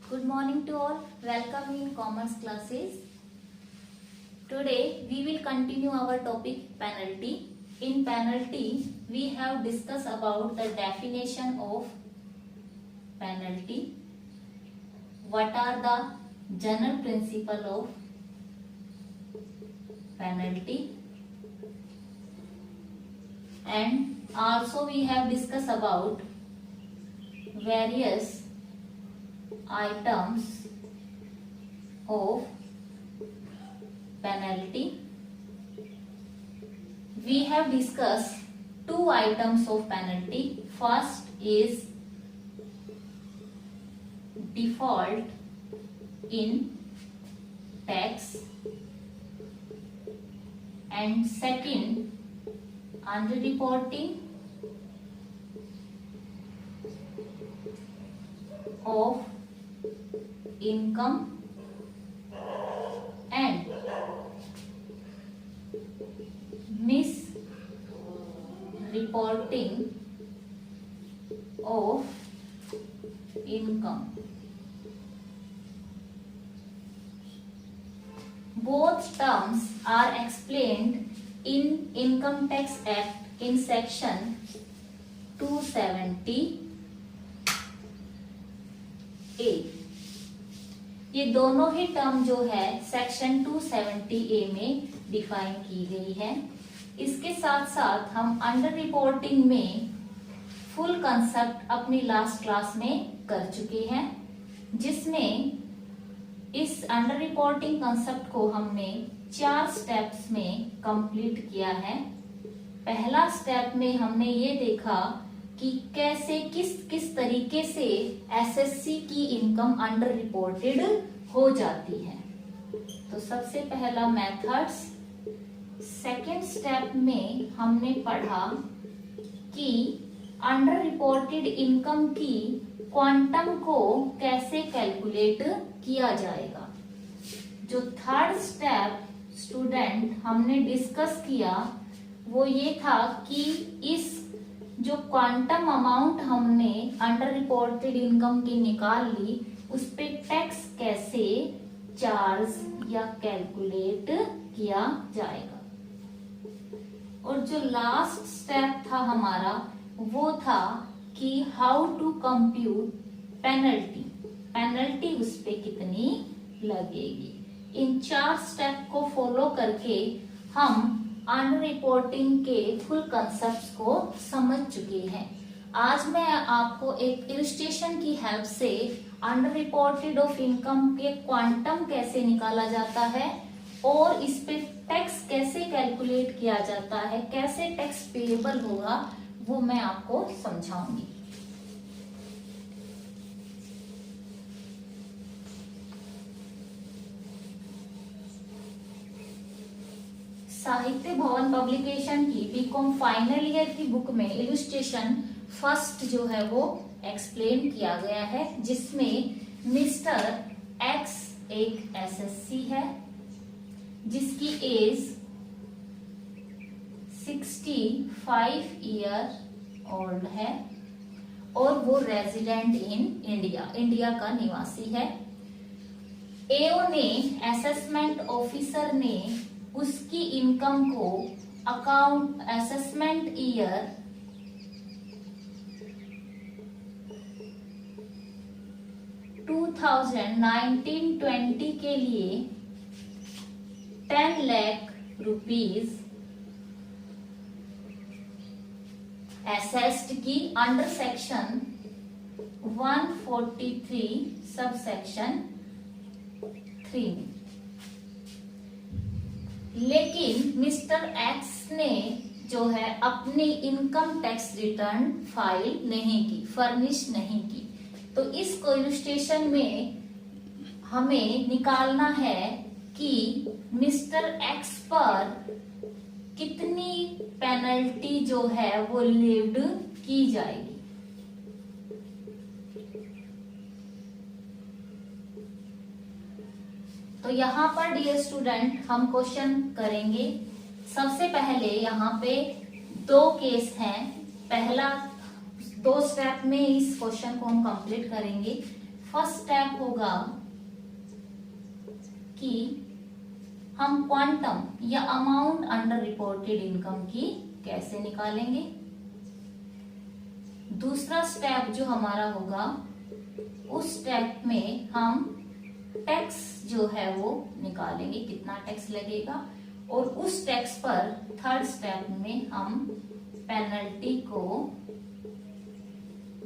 Good morning to all. Welcome in commerce classes. Today we will continue our topic penalty. In penalty, we have discussed about the definition of penalty. What are the general principle of penalty? And also we have discussed about various items of penalty. We have discussed two items of penalty. First is default in tax and second underreporting of income and misreporting of income. Both terms are explained in Income Tax Act in section 270A. ये दोनों ही term जो है section 270A में define की गई है। इसके साथ साथ हम अंडर रिपोर्टिंग में फुल कंसेप्ट अपनी लास्ट क्लास में कर चुके हैं, जिसमें इस अंडर रिपोर्टिंग कंसेप्ट को हमने 4 स्टेप्स में कंप्लीट किया है। पहला स्टेप में हमने ये देखा कि कैसे किस तरीके से एसएससी की इनकम अंडर रिपोर्टेड हो जाती है। तो सबसे पहला मेथड्स। सेकेंड स्टेप में हमने पढ़ा कि अंडर रिपोर्टेड इनकम की क्वांटम को कैसे कैलकुलेट किया जाएगा। जो थर्ड स्टेप स्टूडेंट हमने डिस्कस किया वो ये था कि इस जो क्वांटम अमाउंट हमने अंडर रिपोर्टेड इनकम की निकाल ली उस पे टैक्स कैसे चार्ज या कैलकुलेट किया जाएगा। और जो लास्ट स्टेप था हमारा वो था कि हाउ टू कंप्यूट पेनल्टी उस पे कितनी लगेगी। इन 4 स्टेप को फॉलो करके हम अंडर रिपोर्टिंग के फुल कंसेप्ट्स को समझ चुके हैं। आज मैं आपको एक इलस्ट्रेशन की हेल्प से अंडर रिपोर्टेड ऑफ इनकम के क्वांटम कैसे निकाला जाता है और इस पे टैक्स कैसे कैलकुलेट किया जाता है, कैसे टैक्स पेएबल होगा, वो मैं आपको समझाऊंगी। साहित्य भवन पब्लिकेशन की बीकॉम फाइनल ईयर की बुक में इलस्ट्रेशन फर्स्ट जो है वो एक्सप्लेन किया गया है, जिसमें मिस्टर एक्स एक एसएससी है जिसकी एज 65 ईयर ओल्ड है और वो रेजिडेंट इन इंडिया का निवासी है। एओ ने असेसमेंट ऑफिसर ने उसकी इनकम को अकाउंट असेसमेंट ईयर 2019-20 के लिए 10 लाख रुपीज एसेस्ड की अंडर सेक्शन 143 सब सेक्शन 3 में। लेकिन मिस्टर एक्स ने जो है अपनी इनकम टैक्स रिटर्न फाइल नहीं की, फर्निश नहीं की। तो इस इलस्ट्रेशन में हमें निकालना है कि मिस्टर एक्स पर कितनी पेनल्टी जो है वो लीव्ड की जाएगी। तो यहाँ पर डियर स्टूडेंट हम क्वेश्चन करेंगे। सबसे पहले यहाँ पे 2 केस हैं। पहला 2 स्टेप में इस क्वेश्चन को हम कंप्लीट करेंगे। फर्स्ट स्टेप होगा कि हम क्वांटम या अमाउंट अंडर रिपोर्टेड इनकम की कैसे निकालेंगे। दूसरा स्टेप जो हमारा होगा, उस स्टेप में हम टैक्स जो है वो निकालेंगे, कितना टैक्स लगेगा, और उस टैक्स पर थर्ड स्टेप में हम पेनल्टी को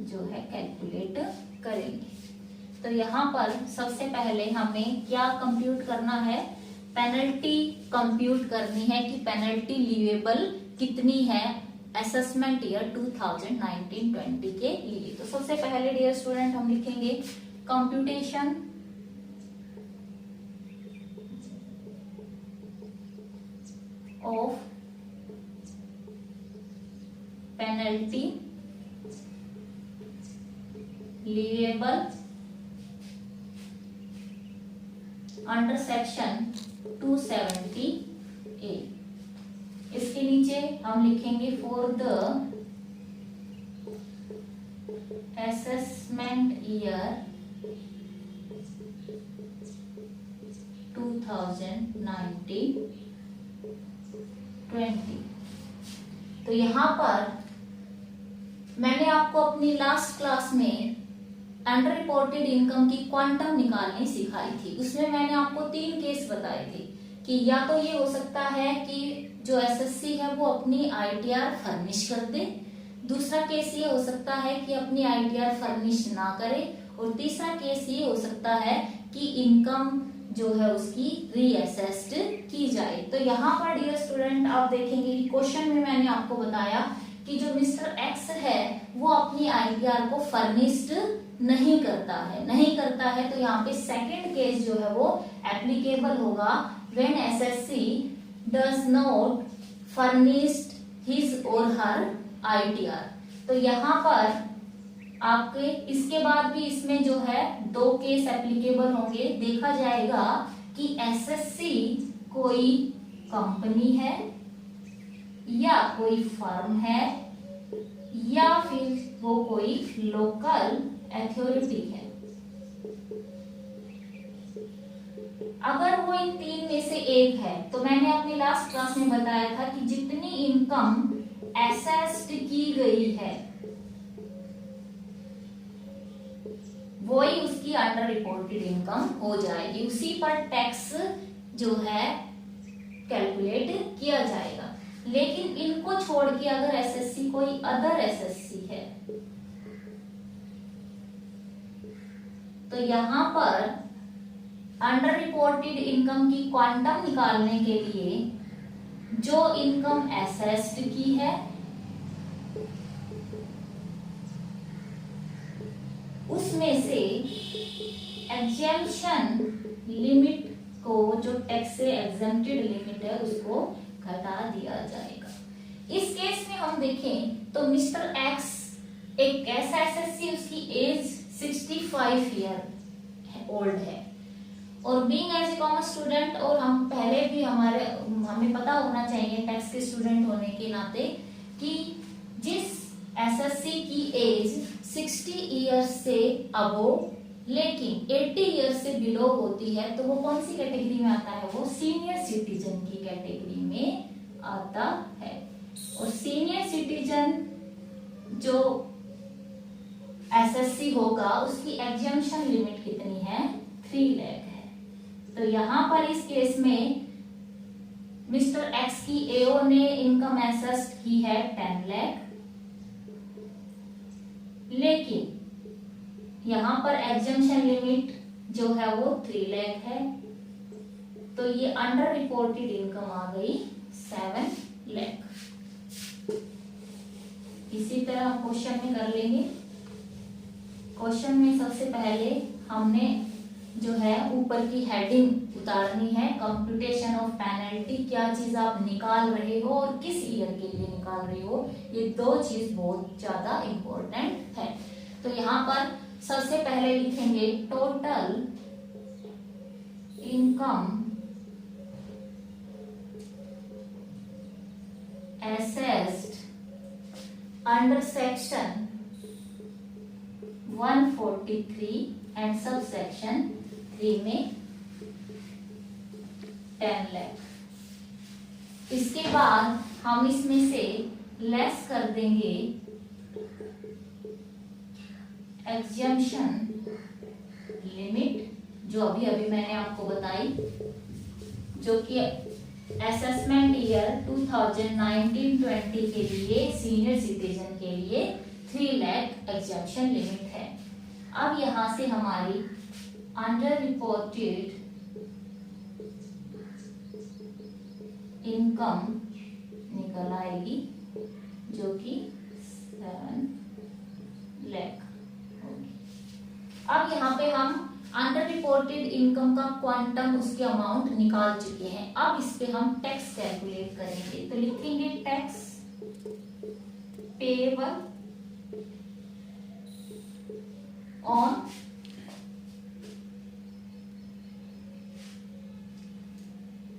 जो है कैलकुलेट करेंगे। तो यहाँ पर सबसे पहले हमें क्या कंप्यूट करना है, पेनल्टी कंप्यूट करनी है कि पेनल्टी लीवेबल कितनी है असेसमेंट ईयर 2019-20 के लिए। तो सबसे पहले डियर स्टूडेंट हम लिखेंगे computation of penalty leviable under section 270A। इसके नीचे हम लिखेंगे फॉर द असेसमेंट ईयर 2019-20। तो यहाँ पर मैंने आपको अपनी लास्ट क्लास में अंडर रिपोर्टेड इनकम की क्वांटम निकालनी सिखाई थी। उसमें मैंने आपको 3 केस बताए थे कि या तो ये हो सकता है कि जो एसएससी है वो अपनी आईटीआर फर्निश कर दे, दूसरा केस ये हो सकता है कि अपनी आईटीआर फर्निश ना करे, और तीसरा केस ये हो सकता है कि इनकम जो है उसकी रीअसेस्ड की जाए। तो यहाँ पर डियर स्टूडेंट आप देखेंगे कि क्वेश्चन में मैंने आपको बताया कि जो मिस्टर एक्स है वो अपनी आईटीआर को फर्निश्ड नहीं करता है। तो यहाँ पे सेकंड केस जो है वो एप्लीकेबल होगा when SSC does not furnished his और हर आईटीआर। तो यहाँ पर आपके इसके बाद भी इसमें जो है 2 केस एप्लीकेबल होंगे। देखा जाएगा कि एसएससी कोई कंपनी है या कोई फर्म है या फिर वो कोई लोकल अथॉरिटी है। अगर वो इन 3 में से एक है तो मैंने अपनी लास्ट क्लास में बताया था कि जितनी इनकम असेस्ड की गई है वही उसकी अंडर रिपोर्टेड इनकम हो जाएगी, उसी पर टैक्स जो है कैलकुलेट किया जाएगा। लेकिन इनको छोड़ के अगर एसएससी कोई अदर एसएससी है तो यहाँ पर अंडर रिपोर्टेड इनकम की क्वांटम निकालने के लिए जो इनकम असेस्ड की है उसमें से एग्जेम्पशन लिमिट को, जो टैक्स से एग्जेम्प्टेड लिमिट है, उसको घटा दिया जाएगा। इस केस में हम देखें तो मिस्टर एक्स एक ऐसा एसएससी, उसकी एज 65 ईयर ओल्ड है, और being as a commerce student, और हम पहले भी हमें पता होना चाहिए टैक्स के स्टूडेंट होने के नाते कि जिस एसएससी की एज 60 ईयर्स से अबोव लेकिन 80 ईयर्स से बिलो होती है तो वो कौन सी कैटेगरी में आता है, वो सीनियर सिटीजन की कैटेगरी में आता है। और सीनियर सिटीजन जो एसएससी होगा उसकी एग्जेम्पशन लिमिट कितनी है, 3 लाख है। तो यहाँ पर इस केस में मिस्टर एक्स की एओ ने इनकम एसेस्ड की है 10 लाख, लेकिन यहाँ पर एग्जेम्पशन लिमिट जो है वो 3 लाख है, तो ये अंडर रिपोर्टेड इनकम आ गई 7 लाख। इसी तरह हम क्वेश्चन में कर लेंगे। क्वेश्चन में सबसे पहले हमने जो है ऊपर की हेडिंग उतारनी है, कंप्यूटेशन ऑफ पेनल्टी। क्या चीज आप निकाल रहे हो और किस ईयर के लिए निकाल रहे हो, ये 2 चीज बहुत ज्यादा इंपॉर्टेंट है। तो यहाँ पर सबसे पहले लिखेंगे total income assessed under section 143 and sub section 3 में 10 लाख। इसके बाद हम इसमें से लेस कर देंगे एग्जम्पशन लिमिट, जो अभी अभी मैंने आपको बताई, जो कि असेसमेंट ईयर 2019-20 के लिए सीनियर सिटीजन के लिए 3 लाख एग्जम्पशन लिमिट है। अब यहां से हमारी अंडर रिपोर्टेड इनकम निकल आएगी, जो कि 7 लाख होगी। अब यहाँ पे हम अंडर रिपोर्टेड इनकम का क्वांटम, उसके अमाउंट निकाल चुके हैं। अब इस पे हम टैक्स कैलकुलेट करेंगे, तो लिखेंगे टैक्स पेएबल ऑन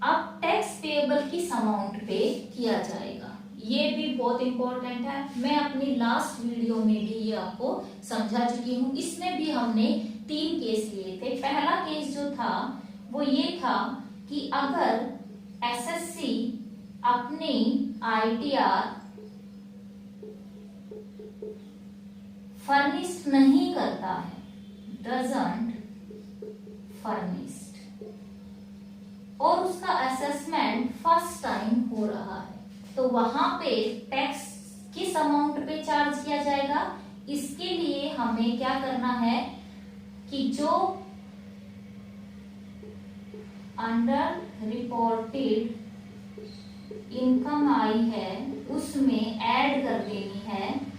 अब टैक्स पेएबल किस अमाउंट पे किया जाएगा, ये भी बहुत इंपॉर्टेंट है। मैं अपनी लास्ट वीडियो में भी ये आपको समझा चुकी हूँ। इसमें भी हमने 3 केस लिए थे। पहला केस जो था वो ये था कि अगर एसएससी अपनी आईटीआर फर्निश्ड नहीं करता है, डजंट फर्निश्ड, और उसका असेसमेंट फर्स्ट टाइम हो रहा है, तो वहां पे टैक्स किस अमाउंट पे चार्ज किया जाएगा। इसके लिए हमें क्या करना है कि जो अंडर रिपोर्टेड इनकम आई है उसमें ऐड कर देनी है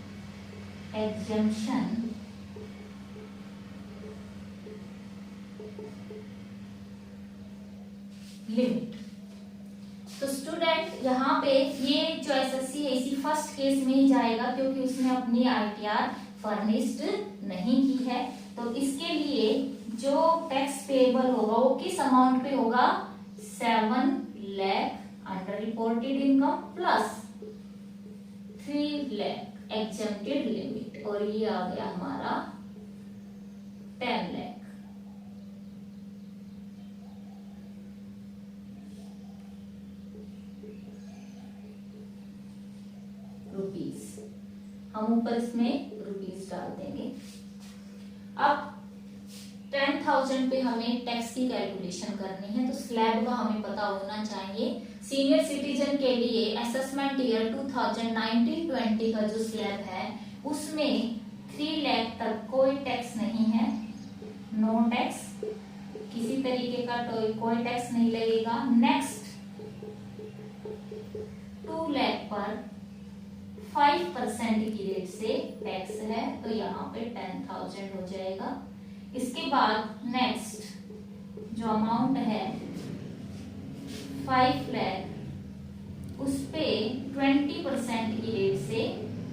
एग्जम्पशन लिमिट। तो स्टूडेंट यहाँ पे ये जो एसएससी है इसी फर्स्ट केस में ही जाएगा, क्योंकि उसने अपनी आईटीआर फर्निश्ड नहीं की है। तो इसके लिए जो टैक्स पेएबल होगा वो किस अमाउंट पे होगा, 7 lakh under reported income plus 3 lakh exempted limit, और ये आ गया हमारा 10 लाख। रुपीस, हम ऊपर इसमें रुपीस डाल देंगे। अब 10,000 पे हमें टैक्स की कैलकुलेशन करनी है, तो स्लैब का हमें पता होना चाहिए। सीनियर सिटीजन के लिए असेसमेंट ईयर 2019-20 का जो स्लैब है उसमें 3 लाख तक कोई टैक्स नहीं है, नो टैक्स, किसी तरीके का कोई टैक्स नहीं लगेगा। नेक्स्ट 2 लाख पर 5% की रेट से टैक्स है, तो यहाँ पे 10,000 हो जाएगा। इसके बाद नेक्स्ट जो अमाउंट है 5 लाख, उस पे 20% की रेट से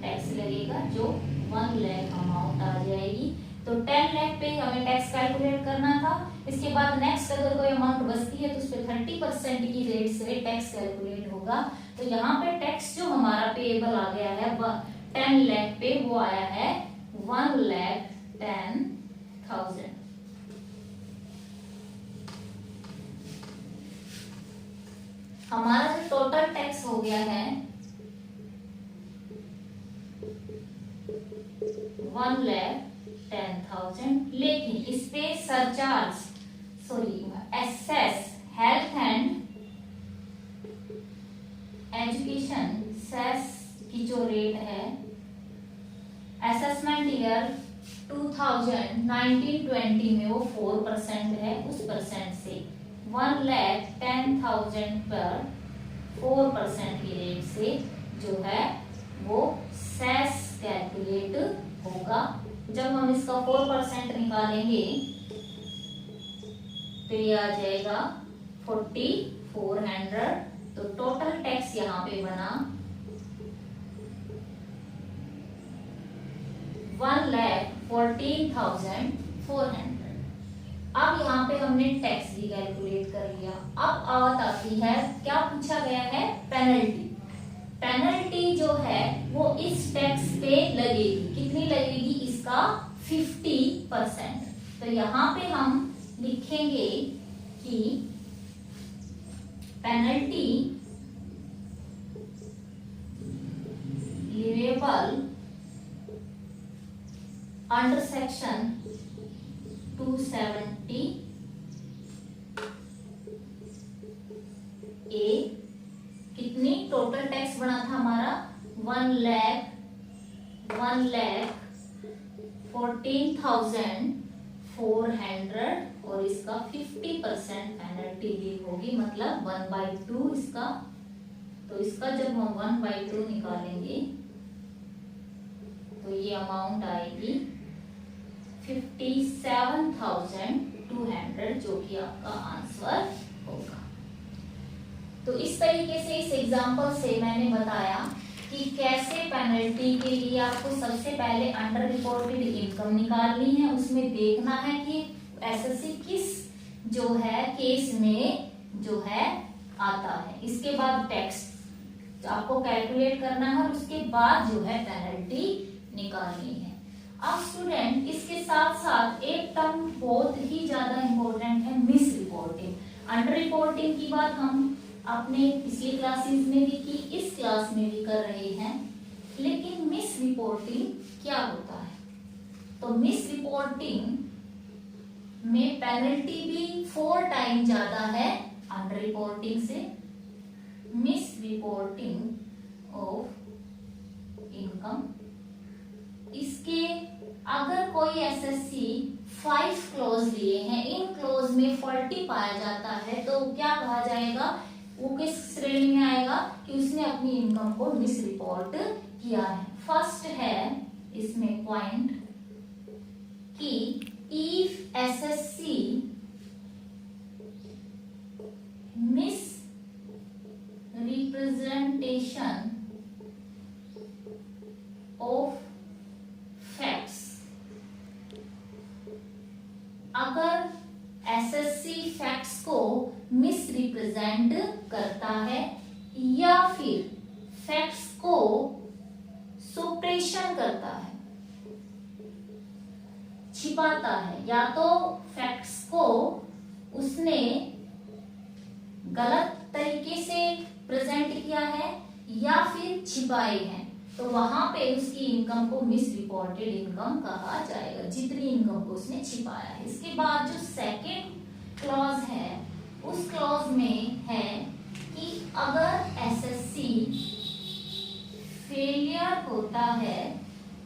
टैक्स लगेगा, जो 1 लाख अमाउंट आ जाएगी। तो 10 लाख पे हमें टैक्स कैलकुलेट करना था। इसके बाद नेक्स्ट अगर कोई अमाउंट बचती है तो उस पे 30% की रेट से टैक्स कैलकुलेट होगा। तो यहाँ पे टैक्स जो हमारा पेएबल आ गया है 10 लाख पे, वो आया है 1,10,000। हमारा जो टोटल टैक्स हो गया है 1,10,000, लेकिन इस पे सरचार्ज एसेस हेल्थ एंड एजुकेशन सेस की जो रेट है असेसमेंट ईयर 2019-20 में वो 4% है, उस परसेंट से 1,10,000 पर 4% की रेट से जो है वो सेस कैलकुलेट होगा। जब हम इसका 4% निकालेंगे तो ये आ जाएगा 4,400। तो टोटल टैक्स यहाँ पे बना 1,14,400। अब यहाँ पे हमने टैक्स भी कैलकुलेट कर लिया। अब बात आती है, क्या पूछा गया है, पेनल्टी। पेनल्टी जो है वो इस टैक्स पे लगेगी, कितनी लगेगी, इसका 50%। तो यहाँ पे हम लिखेंगे कि पेनल्टी लिवेबल अंडर सेक्शन 270 ए, कितनी टोटल टैक्स बना था हमारा 1,14,400 और इसका 50% पेनल्टी ली होगी, मतलब 1/2 इसका। तो इसका जब हम 1/2 निकालेंगे तो ये अमाउंट आएगी 57,200, जो कि आपका आंसर होगा। तो इस तरीके से इस एग्जांपल से मैंने बताया कि कैसे पेनल्टी के लिए आपको सबसे पहले अंडर रिपोर्टेड इनकम निकालनी है, उसमें देखना है कि एसएससी किस जो है केस में जो है आता है। इसके बाद टैक्स आपको कैलकुलेट करना है और उसके बाद जो है पेनल्टी निकालनी है। अब स्टूडेंट इसके साथ साथ एक टर्म बहुत ही ज्यादा इंपॉर्टेंट है, मिस रिपोर्टिंग। अंडर रिपोर्टिंग की बात हम आपने पिछली क्लासेस में भी की, इस क्लास में भी कर रहे हैं, लेकिन मिस रिपोर्टिंग क्या होता है? तो मिस रिपोर्टिंग में पेनल्टी भी 4 टाइम ज्यादा है अंडर रिपोर्टिंग से। मिस रिपोर्टिंग ऑफ इनकम, इसके अगर कोई एसएससी 5 क्लॉज लिए हैं, इन क्लॉज में फॉल्टी पाया जाता है, तो क्या कहा जाएगा? वो किस श्रेणी में आएगा कि उसने अपनी इनकम को मिस रिपोर्ट किया है। फर्स्ट है इसमें पॉइंट कि if SSC miss representation of facts, अगर एसएससी फैक्ट्स को मिस रिप्रेजेंट करता है या फिर फैक्ट्स को सुप्रेशन करता है, छिपाता है, या तो फैक्ट्स को उसने गलत तरीके से प्रेजेंट किया है या फिर छिपाए हैं, तो वहां पे उसकी इनकम को मिस रिपोर्टेड इनकम कहा जाएगा, जितनी इनकम को उसने छिपाया है। इसके बाद जो सेकेंड क्लॉज है, उस क्लॉज में है कि अगर एसएससी फेलियर होता है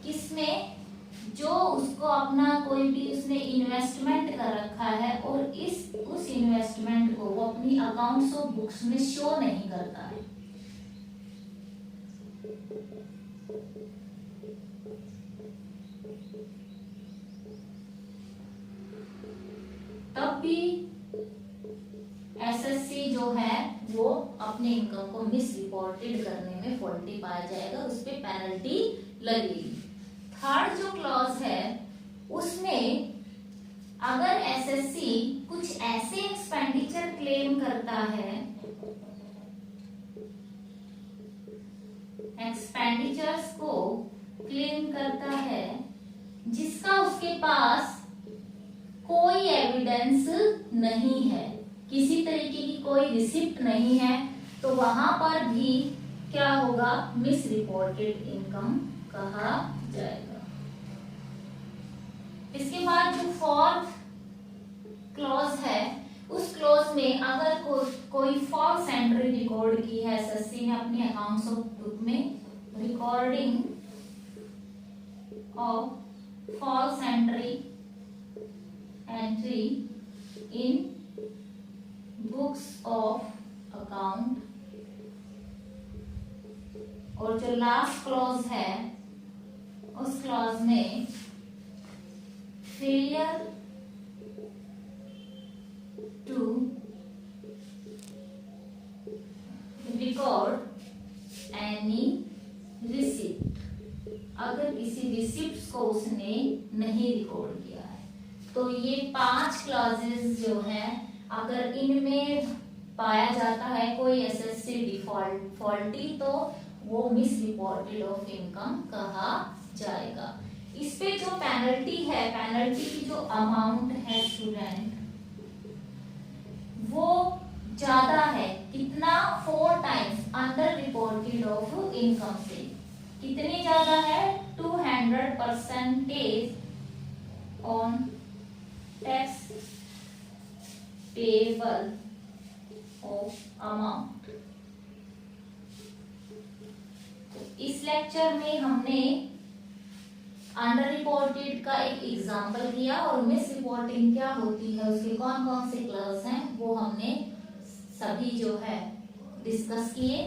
किसमें, जो उसको अपना कोई भी उसने इन्वेस्टमेंट कर रखा है और उस इन्वेस्टमेंट को वो अपनी अकाउंट्स और बुक्स में शो नहीं करता है, तब भी एसएससी जो है वो अपने इनकम को मिस रिपोर्टेड करने में फॉल्टी पाया जाएगा, उस पे पेनल्टी लगेगी। थर्ड जो क्लॉज है उसमें अगर एसएससी कुछ ऐसे एक्सपेंडिचर क्लेम करता है, एक्सपेंडिचर्स को क्लेम करता है जिसका उसके पास कोई एविडेंस नहीं है, किसी तरीके की कोई रिसिप्ट नहीं है, तो वहां पर भी क्या होगा? मिस रिपोर्टेड इनकम कहा जाएगा। इसके बाद जो फोर्थ क्लॉज है, उस क्लॉज में अगर कोई फॉल्स एंट्री रिकॉर्ड की है एसएससी ने अपने अकाउंट्स बुक में, recording of false entry in books of account, और जो लास्ट क्लॉज है उस क्लॉज में failure to record any receipt, अगर किसी रिसिप्ट को उसने नहीं रिकॉर्ड किया है, तो ये 5 क्लॉजेस जो है अगर इनमें पाया जाता है कोई एसएससी फॉल्टी, तो वो मिस रिपोर्टेड ऑफ इनकम कहा जाएगा। इस पे जो पेनल्टी है, पेनल्टी की जो अमाउंट है स्टूडेंट, वो ज्यादा है। कितना? 4 times under reported of income से। कितनी ज्यादा है? 200% on tax payable of amount. इस लेक्चर में हमने अंडर रिपोर्टेड का एक एग्जाम्पल किया और मिस रिपोर्टिंग क्या होती है, उसके कौन कौन से क्लास हैं, वो हमने सभी जो है डिस्कस किए।